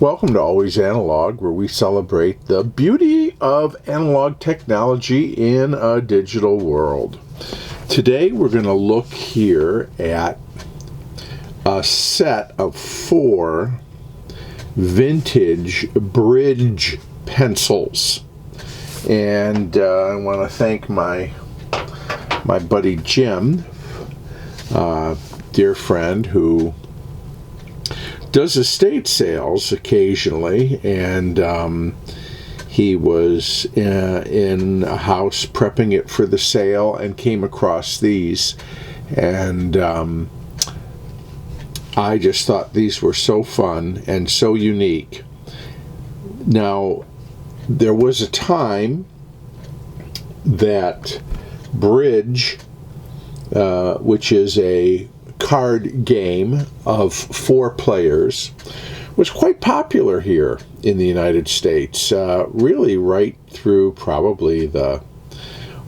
Welcome to Always Analog, where we celebrate the beauty of analog technology in a digital world. Today we're going to look here at a set of 4 vintage bridge pencils. And I want to thank my buddy Jim, dear friend, who does estate sales occasionally, and he was in a house prepping it for the sale and came across these, and I just thought these were so fun and so unique. Now, there was a time that bridge, which is a card game of 4 players, was quite popular here in the United States, really right through probably the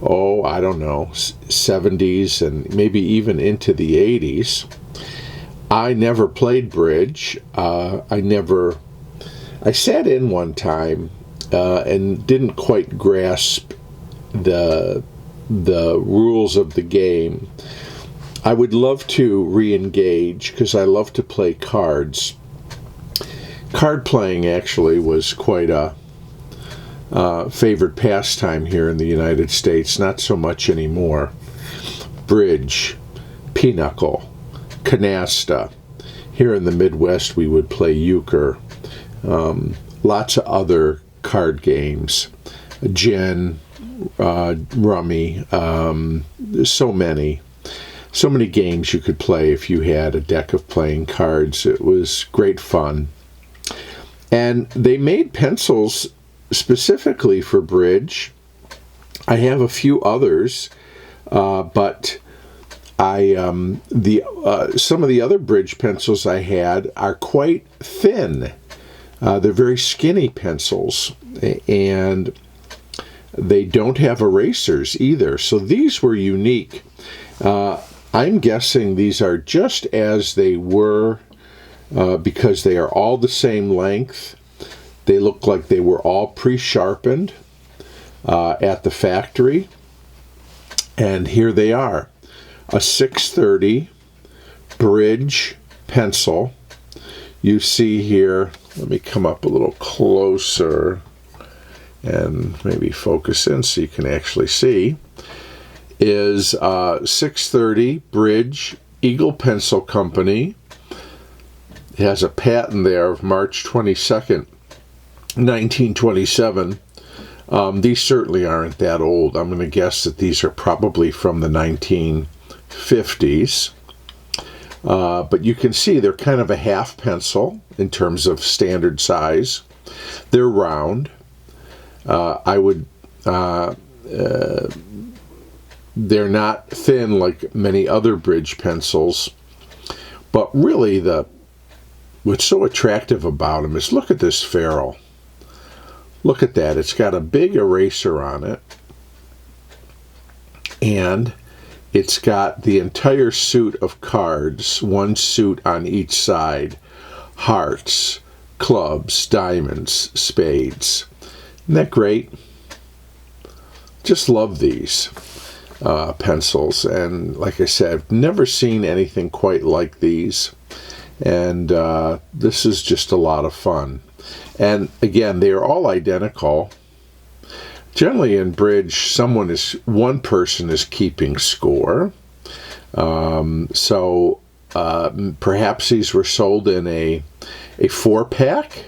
70s and maybe even into the 80s. I never played bridge. I sat in one time and didn't quite grasp the rules of the game. I would love to re-engage because I love to play cards. Card playing actually was quite a favorite pastime here in the United States, not so much anymore. Bridge, pinochle, canasta. Here in the Midwest we would play euchre. Lots of other card games. Gin, rummy, so many games you could play if you had a deck of playing cards. It was great fun. And they made pencils specifically for bridge. I have a few others, but some of the other bridge pencils I had are quite thin. They're very skinny pencils, and they don't have erasers either. So these were unique. I'm guessing these are just as they were because they are all the same length. They look like they were all pre-sharpened at the factory. And here they are. A 630 bridge pencil. You see here, let me come up a little closer and maybe focus in so you can actually see, is 630 Bridge Eagle Pencil Company. It has a patent there of March 22nd, 1927. These certainly aren't that old. I'm going to guess that these are probably from the 1950s. But you can see they're kind of a half pencil in terms of standard size. They're round. They're not thin like many other bridge pencils, but really what's so attractive about them is look at this ferrule. Look at that. It's got a big eraser on it, and it's got the entire suit of cards, one suit on each side, hearts, clubs, diamonds, spades. Isn't that great? Just love these pencils, and like I said, I've never seen anything quite like these, and this is just a lot of fun. And again, they are all identical. Generally in bridge, one person is keeping score, so perhaps these were sold in a 4-pack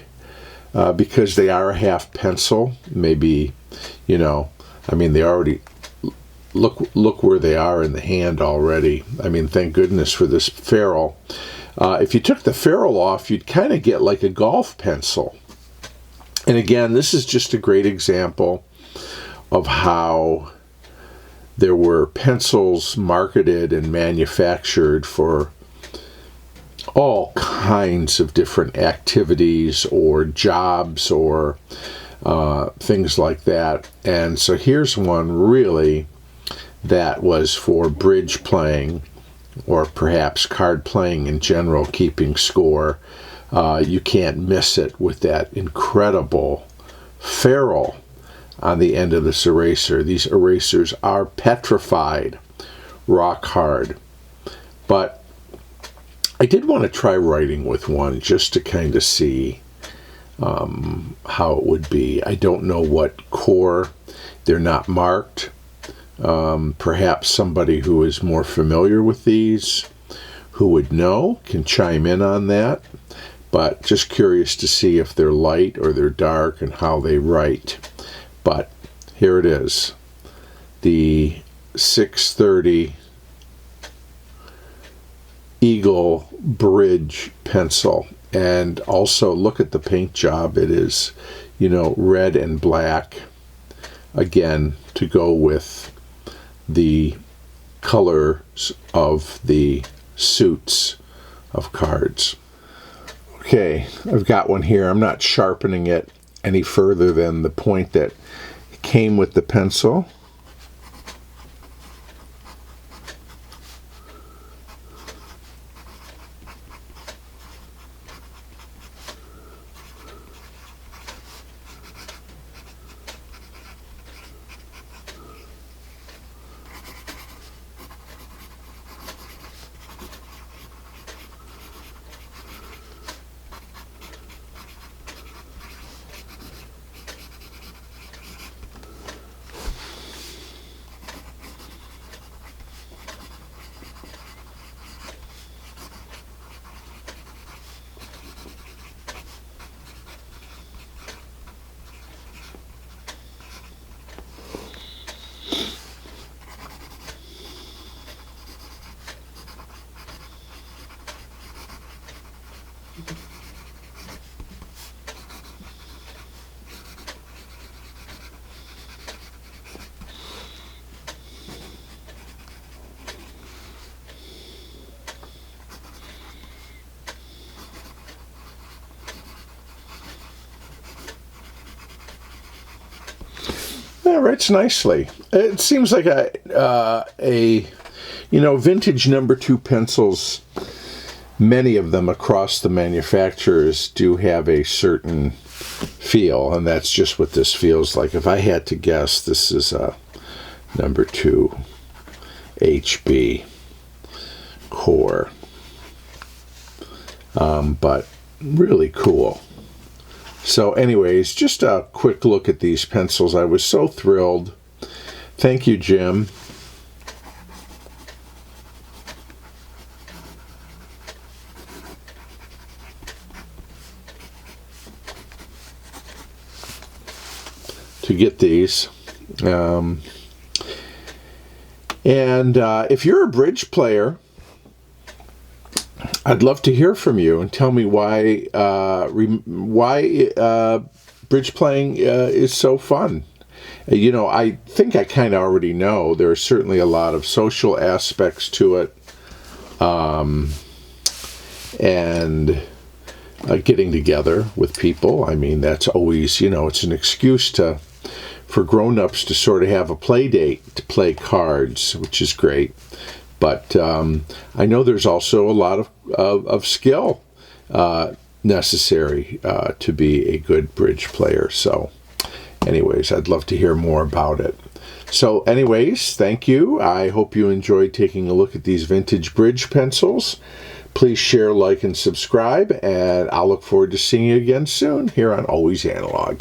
because they are a half pencil. Maybe, they already look where they are in the hand already. Thank goodness for this ferrule. If you took the ferrule off, you'd kind of get like a golf pencil. And again, this is just a great example of how there were pencils marketed and manufactured for all kinds of different activities or jobs or things like that. And so here's one really that was for bridge playing, or perhaps card playing in general, keeping score. You can't miss it with that incredible ferrule on the end of this eraser. These erasers are petrified, rock hard. But I did want to try writing with one just to kind of see how it would be. I don't know what core. They're not marked. Perhaps somebody who is more familiar with these, who would know, can chime in on that. But just curious to see if they're light or they're dark and how they write. But here it is, the 630 Eagle Bridge pencil. And also look at the paint job. It is, red and black, again, to go with the colors of the suits of cards. Okay, I've got one here. I'm not sharpening it any further than the point that came with the pencil. It writes nicely. It seems like a vintage number 2 pencils, many of them across the manufacturers do have a certain feel, and that's just what this feels like. If I had to guess, this is a number 2 HB core. But really cool. So anyways, just a quick look at these pencils. I was so thrilled. Thank you, Jim. To get these. If you're a bridge player, I'd love to hear from you and tell me why bridge playing is so fun. I think I kind of already know. There are certainly a lot of social aspects to it, and getting together with people. I mean, that's always, it's an excuse for grown-ups to sort of have a play date to play cards, which is great. But I know there's also a lot of skill necessary to be a good bridge player. So anyways, I'd love to hear more about it. So anyways, thank you. I hope you enjoyed taking a look at these vintage bridge pencils. Please share, like, and subscribe, and I'll look forward to seeing you again soon here on Always Analog.